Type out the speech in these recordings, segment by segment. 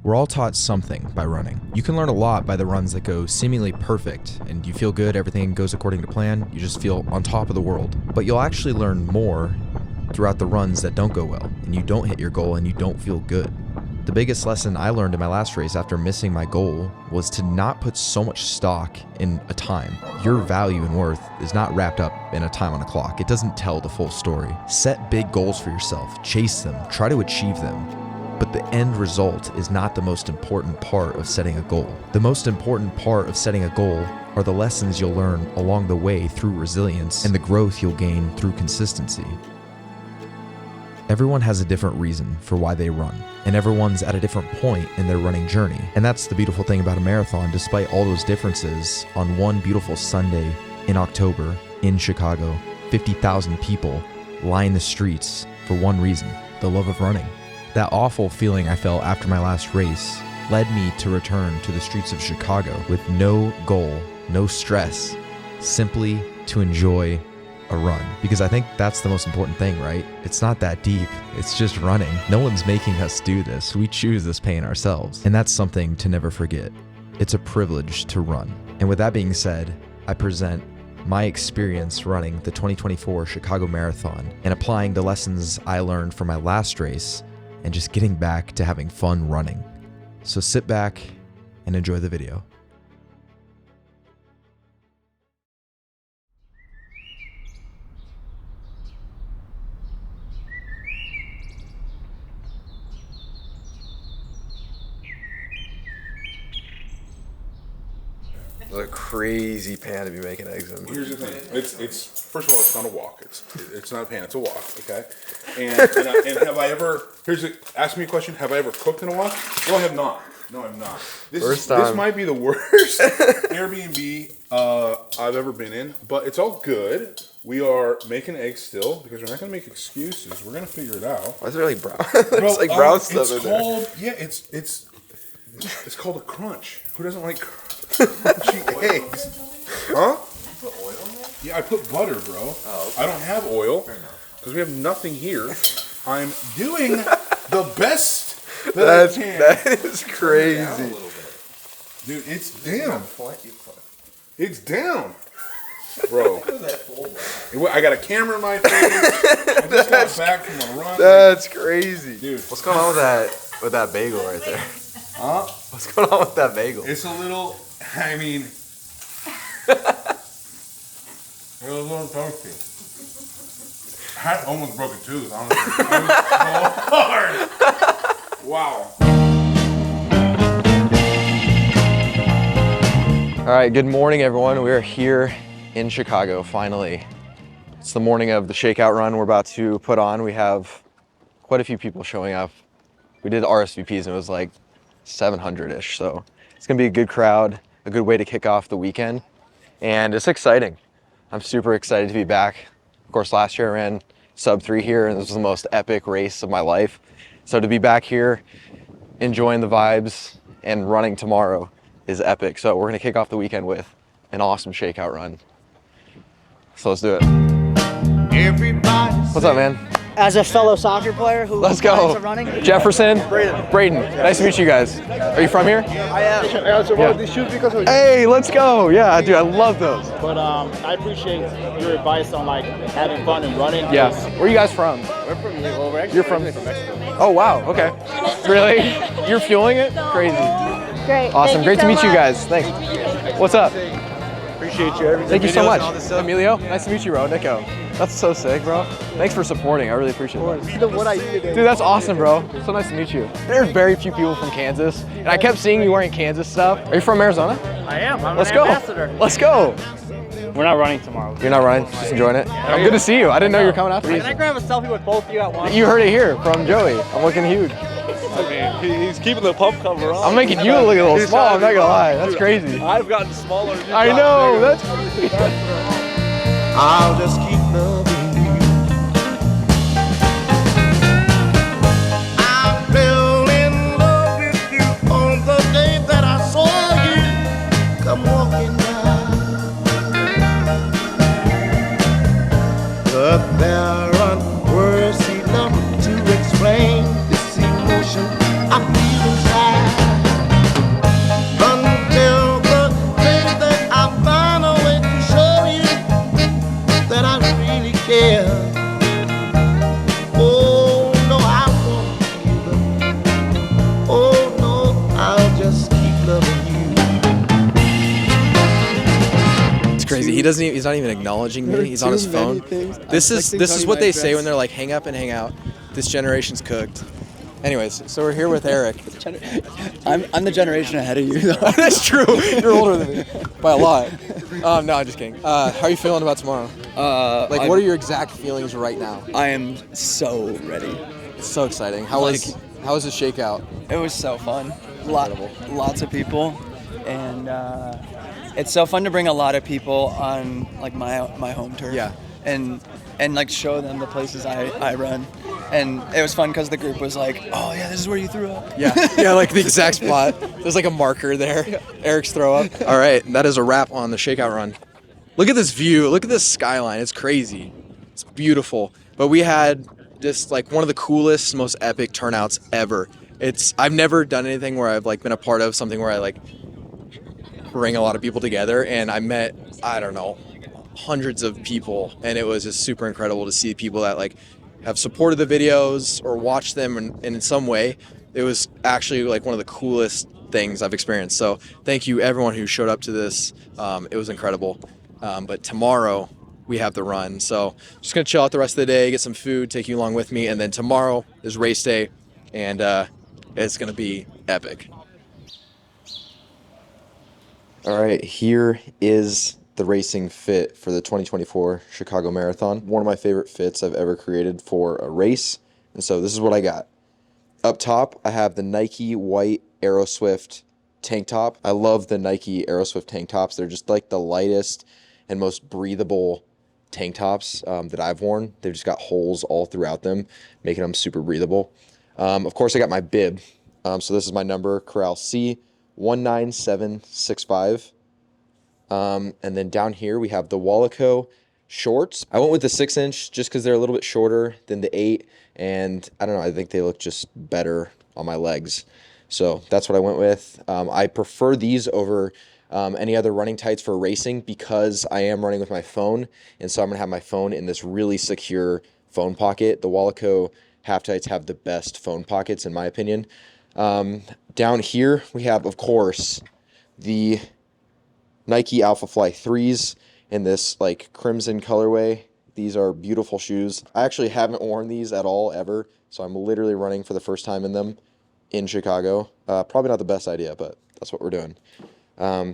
We're all taught something by running. You can learn a lot by the runs that go seemingly perfect and you feel good, everything goes according to plan, you just feel on top of the world. But you'll actually learn more throughout the runs that don't go well and you don't hit your goal and you don't feel good. The biggest lesson I learned in my last race after missing my goal was to not put so much stock in a time. Your value and worth is not wrapped up in a time on a clock. It doesn't tell the full story. Set big goals for yourself, chase them, try to achieve them. But the end result is not the most important part of setting a goal. The most important part of setting a goal are the lessons you'll learn along the way through resilience and the growth you'll gain through consistency. Everyone has a different reason for why they run, and everyone's at a different point in their running journey. And that's the beautiful thing about a marathon. Despite all those differences, on one beautiful Sunday in October in Chicago, 50,000 people line the streets for one reason: the love of running. That awful feeling I felt after my last race led me to return to the streets of Chicago with no goal, no stress, simply to enjoy a run. Because I think that's the most important thing, right? It's not that deep, it's just running. No one's making us do this. We choose this pain ourselves. And that's something to never forget. It's a privilege to run. And with that being said, I present my experience running the 2024 Chicago Marathon and applying the lessons I learned from my last race and just getting back to having fun running. So sit back and enjoy the video. What a crazy pan to be making eggs in. Here's the thing. It's first of all, it's not a walk. It's not a pan. It's a walk. Okay. And have I ever? Ask me a question. Have I ever cooked in a walk? No, I have not. No, I'm not. This might be the worst Airbnb I've ever been in, but it's all good. We are making eggs still because we're not going to make excuses. We're going to figure it out. Why is it really brown? It's like brown stuff in there. Yeah, it's called a crunch. Who doesn't like crunchy eggs? Huh? You put oil in there? Yeah, I put butter, bro. Oh, okay. I don't have oil because we have nothing here. I'm doing the best that I can. That is crazy. Dude, it's down. It's down. Bro. I got a camera in my face. I just got back from a run. That's crazy. Dude. What's going on with that bagel right there? Huh? What's going on with that bagel? It's a little, I mean, it's a little toasty. I almost broke a tooth, honestly. It was so hard. Wow. All right, good morning, everyone. We're here in Chicago, finally. It's the morning of the ShakeOut Run we're about to put on. We have quite a few people showing up. We did RSVPs and it was like 700-ish, so it's gonna be a good crowd, a good way to kick off the weekend, and it's exciting. I'm super excited to be back. Of course, last year I ran sub 3 here, and this was the most epic race of my life. So to be back here, enjoying the vibes, and running tomorrow is epic. So we're gonna kick off the weekend with an awesome ShakeOut Run. So let's do it. What's up, man? As a fellow soccer player who Let's go. running. Jefferson, Braden. Nice to meet you guys. Are you from here? I am. I also bought these shoes because of you. Hey, let's go. Yeah, dude, I love those. But I appreciate your advice on like having fun and running. Yeah. Where are you guys from? We're from we're actually You're from Mexico. Oh, wow. Okay. Really? You're fueling it? Crazy. Great. Awesome. Great to meet you guys. Thanks. What's up? Appreciate you. Thank you so much. Emilio, nice to meet you, bro. Nico. That's so sick, bro. Thanks for supporting. I really appreciate it. What I did. Dude, that's awesome, bro. So nice to meet you. There's very few people from Kansas, and I kept seeing you wearing Kansas stuff. Are you from Arizona? I am. I'm Let's an go. ambassador. Let's go. We're not running tomorrow. You're not running? Just enjoying it? I'm good to see you. I didn't know you were coming out. Can I grab a selfie with both of you at once? You heard it here from Joey. I'm looking huge. I mean, he's keeping the pump cover on. I'm making you look a little small, I'm not gonna lie. That's crazy. I've gotten smaller. I know, that's crazy. I'll just keep loving you. I fell in love with you on the day that I saw you come walking by. But there are words enough to explain this emotion I feel inside. doesn't. He's not even acknowledging me. He's on his phone. This is what they say when they're like, hang up and hang out. This generation's cooked. Anyways, so we're here with Eric. I'm the generation ahead of you, though. That's true. You're older than me by a lot. No, I'm just kidding. How are you feeling about tomorrow? What are your exact feelings right now? I am so ready. It's so exciting. How was the shakeout? It was so fun. Lots of people, and it's so fun to bring a lot of people on like my home turf. Yeah. And like show them the places I run. And it was fun because the group was like, oh yeah, this is where you threw up. Yeah, like the exact spot. There's like a marker there. Yeah. Eric's throw up. All right, that is a wrap on the shakeout run. Look at this view. Look at this skyline. It's crazy. It's beautiful. But we had just like one of the coolest, most epic turnouts ever. I've never done anything where I've like been a part of something where I like bring a lot of people together, and I met, I don't know, hundreds of people, and it was just super incredible to see people that like have supported the videos or watched them, and in some way it was actually like one of the coolest things I've experienced. So thank you everyone who showed up to this. It was incredible. But tomorrow we have the run, so just gonna chill out the rest of the day, get some food, take you along with me, and then tomorrow is race day, and it's gonna be epic. All right, here is the racing fit for the 2024 Chicago Marathon. One of my favorite fits I've ever created for a race. And so this is what I got. Up top, I have the Nike white Aeroswift tank top. I love the Nike Aeroswift tank tops. They're just like the lightest and most breathable tank tops that I've worn. They've just got holes all throughout them, making them super breathable. Of course, I got my bib. So this is my number, Corral C 19765. And then down here we have the Wallaco shorts. I went with the 6-inch just because they're a little bit shorter than the 8, and I don't know, I think they look just better on my legs. So that's what I went with. I prefer these over any other running tights for racing because I am running with my phone, and so I'm gonna have my phone in this really secure phone pocket. The Wallaco half tights have the best phone pockets in my opinion. Down here we have, of course, the Nike Alpha Fly 3s in this like crimson colorway. These are beautiful shoes. I actually haven't worn these at all ever, so I'm literally running for the first time in them in Chicago. Probably not the best idea, but that's what we're doing.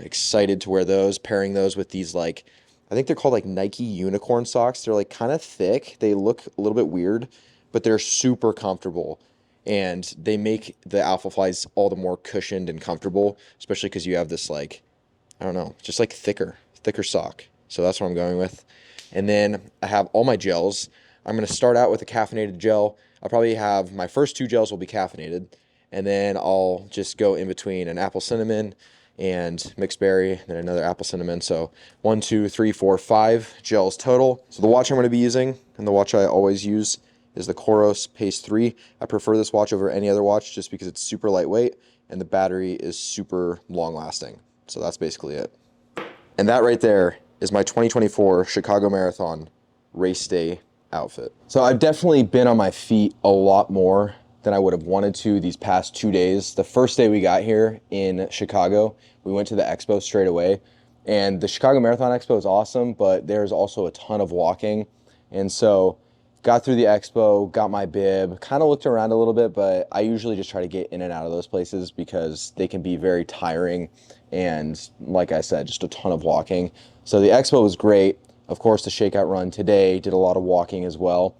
Excited to wear those, pairing those with these like, I think they're called like Nike unicorn socks. They're like kind of thick. They look a little bit weird, but they're super comfortable. And they make the Alpha Flies all the more cushioned and comfortable, especially because you have this like, I don't know, just like thicker sock. So that's what I'm going with. And then I have all my gels. I'm going to start out with a caffeinated gel. I'll probably have my first 2 gels will be caffeinated. And then I'll just go in between an apple cinnamon and mixed berry, and then another apple cinnamon. So 1, 2, 3, 4, 5 gels total. So the watch I'm going to be using, and the watch I always use, is the Coros Pace 3. I prefer this watch over any other watch just because it's super lightweight and the battery is super long lasting. So that's basically it. And that right there is my 2024 Chicago Marathon race day outfit. So I've definitely been on my feet a lot more than I would have wanted to these past 2 days. The first day we got here in Chicago, we went to the expo straight away. And the Chicago Marathon Expo is awesome, but there's also a ton of walking. And so got through the expo, got my bib, kind of looked around a little bit, but I usually just try to get in and out of those places because they can be very tiring. And like I said, just a ton of walking. So the expo was great. Of course, the shakeout run today did a lot of walking as well.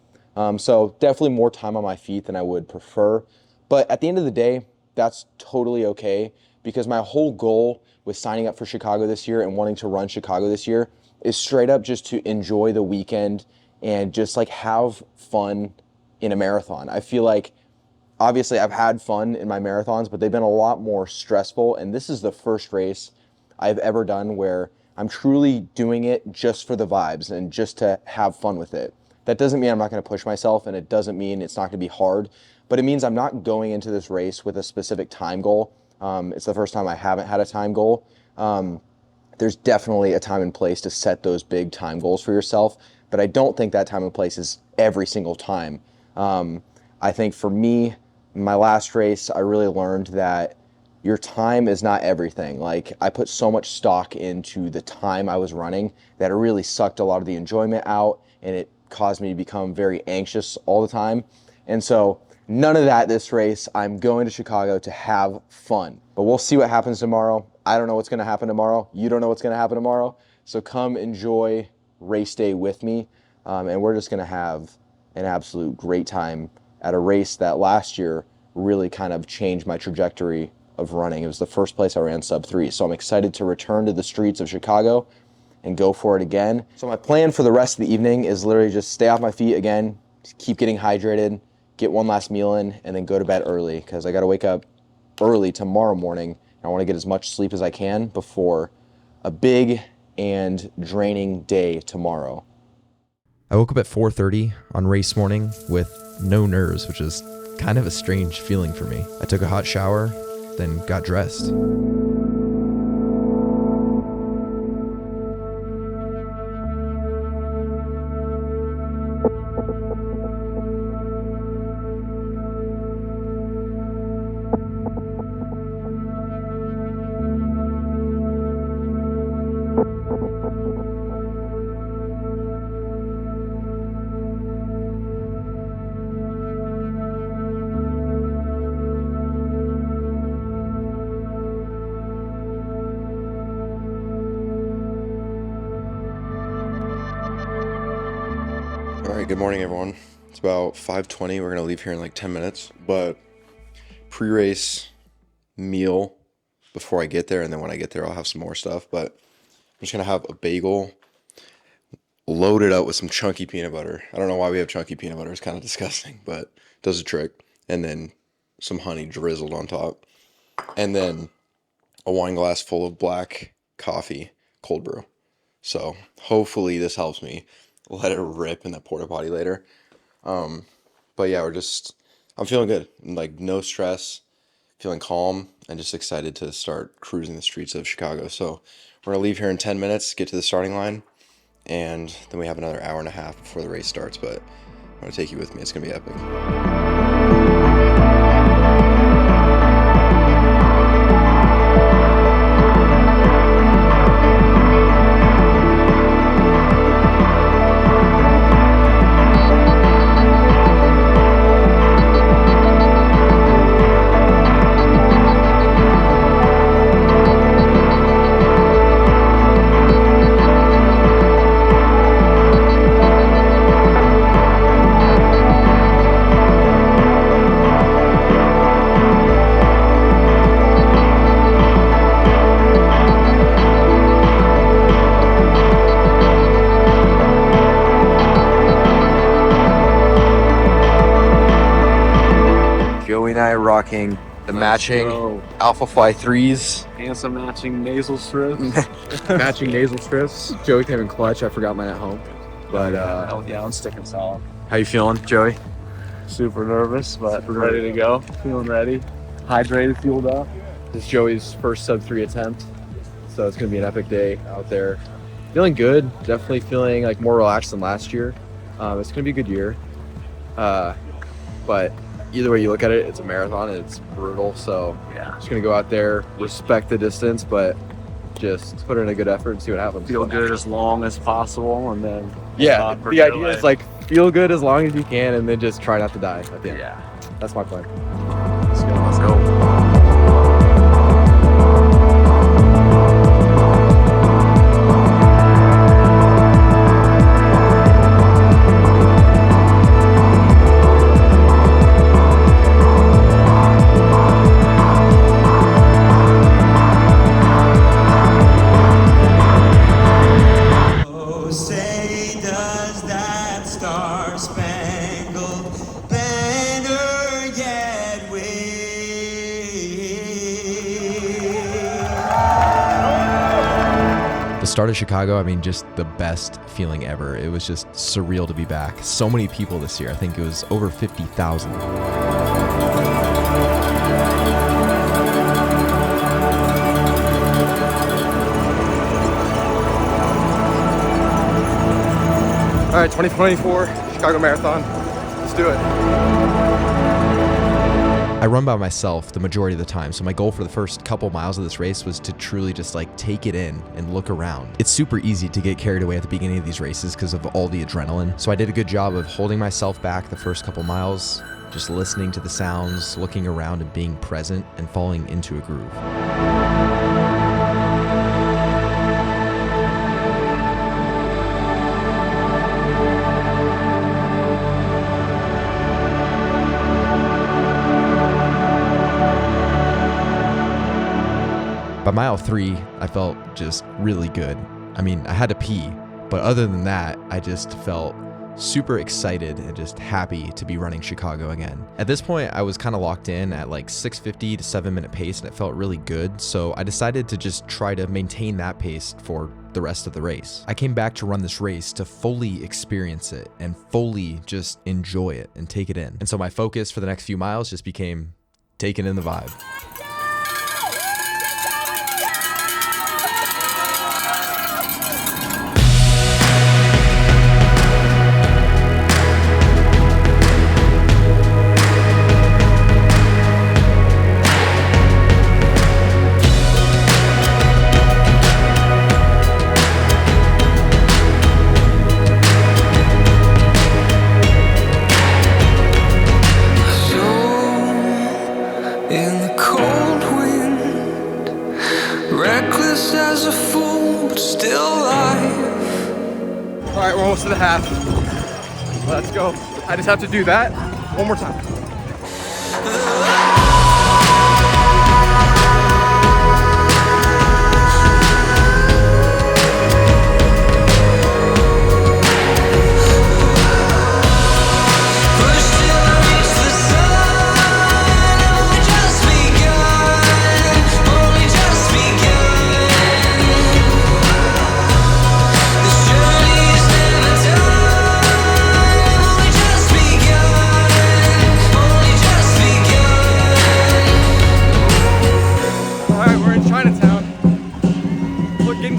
So definitely more time on my feet than I would prefer. But at the end of the day, that's totally okay because my whole goal with signing up for Chicago this year and wanting to run Chicago this year is straight up just to enjoy the weekend and just like have fun in a marathon. I feel like obviously I've had fun in my marathons, but they've been a lot more stressful. And this is the first race I've ever done where I'm truly doing it just for the vibes and just to have fun with it. That doesn't mean I'm not going to push myself, and it doesn't mean it's not going to be hard, but it means I'm not going into this race with a specific time goal. It's the first time I haven't had a time goal. There's definitely a time and place to set those big time goals for yourself, but I don't think that time and place is every single time. I think for me, my last race, I really learned that your time is not everything. Like, I put so much stock into the time I was running that it really sucked a lot of the enjoyment out, and it caused me to become very anxious all the time. And so none of that this race. I'm going to Chicago to have fun. But we'll see what happens tomorrow. I don't know what's going to happen tomorrow. You don't know what's going to happen tomorrow. So come enjoy race day with me. And we're just going to have an absolute great time at a race that last year really kind of changed my trajectory of running. It was the first place I ran sub-3. So I'm excited to return to the streets of Chicago and go for it again. So my plan for the rest of the evening is literally just stay off my feet again, keep getting hydrated, get one last meal in, and then go to bed early because I got to wake up early tomorrow morning. I want to get as much sleep as I can before a big and draining day tomorrow. I woke up at 4:30 on race morning with no nerves, which is kind of a strange feeling for me. I took a hot shower, then got dressed. All right, good morning, everyone. It's about 5:20. We're going to leave here in like 10 minutes, but pre-race meal before I get there, and then when I get there, I'll have some more stuff, but I'm just going to have a bagel loaded up with some chunky peanut butter. I don't know why we have chunky peanut butter. It's kind of disgusting, but it does a trick. And then some honey drizzled on top. And then a wine glass full of black coffee, cold brew. So hopefully this helps me let it rip in the porta potty later. But yeah, I'm feeling good. Like, no stress, feeling calm, and just excited to start cruising the streets of Chicago. So we're gonna leave here in 10 minutes, get to the starting line, and then we have another hour and a half before the race starts. But I'm gonna take you with me. It's gonna be epic. Joey and I are rocking the matching Alpha Fly 3s. And some matching nasal strips. Matching nasal strips. Joey came in clutch. I forgot mine at home. But yeah, I'm sticking solid. how you feeling, Joey? Super nervous, but ready to go. Feeling ready. Hydrated, fueled up. This is Joey's first sub-3 attempt, so it's gonna be an epic day out there. Feeling good. Definitely feeling like more relaxed than last year. It's gonna be a good year. But either way you look at it, it's a marathon and it's brutal. So Yeah. just gonna go out there, respect the distance, but just put in a good effort and see what happens. Feel good as long as possible, and then Yeah, the idea is like feel good as long as you can, and then just try not to die at the end. Yeah. That's my plan. Let's go. Let's go. The start of Chicago, I mean, just the best feeling ever. It was just surreal to be back. So many people this year. I think it was over 50,000. All right, 2024 Chicago Marathon. Let's do it. I I run by myself the majority of the time, so my goal for the first couple miles of this race was to truly just like take it in and look around. It's super easy to get carried away at the beginning of these races because of all the adrenaline, so I did a good job of holding myself back the first couple miles, just listening to the sounds, looking around and being present and falling into a groove. By mile 3, I felt just really good. I mean, I had to pee, but other than that, I just felt super excited and just happy to be running Chicago again. At this point, I was kind of locked in at like 6:50 to 7-minute pace, and it felt really good, so I decided to just try to maintain that pace for the rest of the race. I came back to run this race to fully experience it and fully just enjoy it and take it in. And so my focus for the next few miles just became taking in the vibe. All right, we're almost to the half. Let's go. I just have to do that one more time.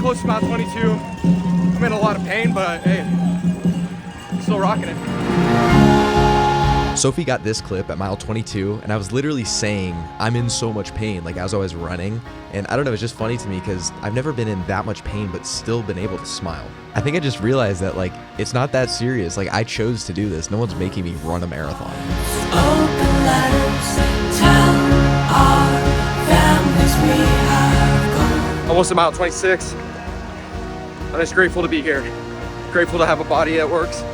Close to mile 22. I'm in a lot of pain, but hey, I'm still rocking it. Sophie got this clip at mile 22, and I was literally saying I'm in so much pain, like as I was running. And I don't know, it's just funny to me because I've never been in that much pain, but still been able to smile. I think I just realized that like it's not that serious. Like I chose to do this. No one's making me run a marathon. Open letters tell our families we have gone. Almost at mile 26. I'm just grateful to be here. Grateful to have a body that works.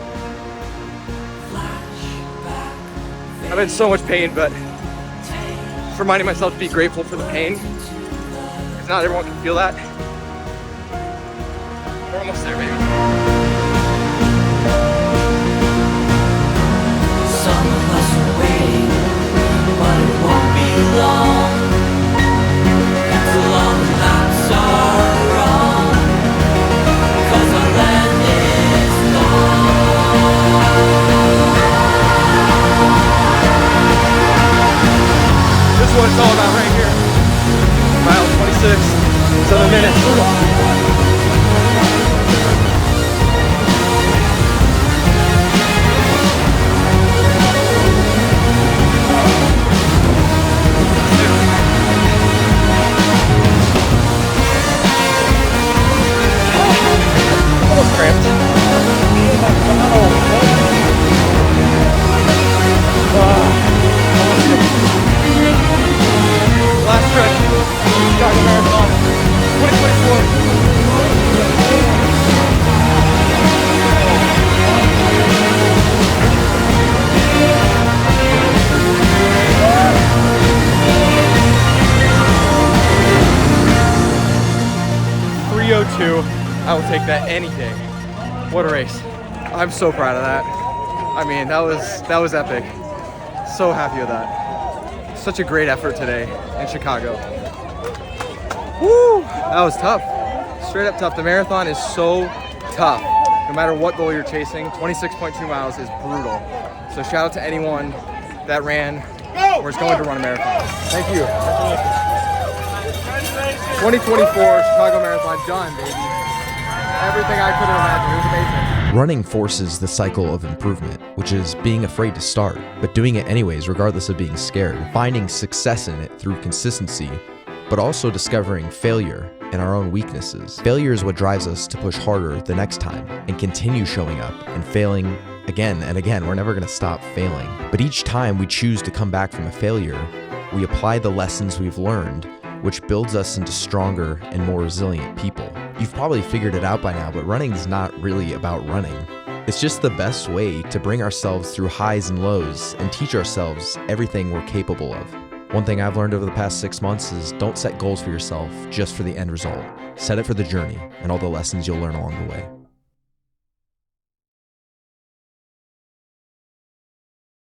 I'm in so much pain, but just reminding myself to be grateful for the pain, because not everyone can feel that. We're almost there, baby. Some of us are waiting, but it won't be long. It's a long nights are wrong, 'cause our land is gone. This is what it's all about right here. Mile 26, 7 minutes. 3:02. I will take that any day. What a race. I'm so proud of that. I mean, that was epic. So happy with that. Such a great effort today in Chicago. Woo! That was tough. Straight up tough. The marathon is so tough. No matter what goal you're chasing, 26.2 miles is brutal. So shout out to anyone that ran or is going to run a marathon. Thank you. 2024 Chicago Marathon done, baby. Everything I could have imagined. It was amazing. Running forces the cycle of improvement, which is being afraid to start, but doing it anyways, regardless of being scared, finding success in it through consistency, but also discovering failure and our own weaknesses. Failure is what drives us to push harder the next time and continue showing up and failing again and again. We're never going to stop failing. But each time we choose to come back from a failure, we apply the lessons we've learned, which builds us into stronger and more resilient people. You've probably figured it out by now, but running is not really about running. It's just the best way to bring ourselves through highs and lows and teach ourselves everything we're capable of. One thing I've learned over the past 6 months is don't set goals for yourself just for the end result. Set it for the journey and all the lessons you'll learn along the way.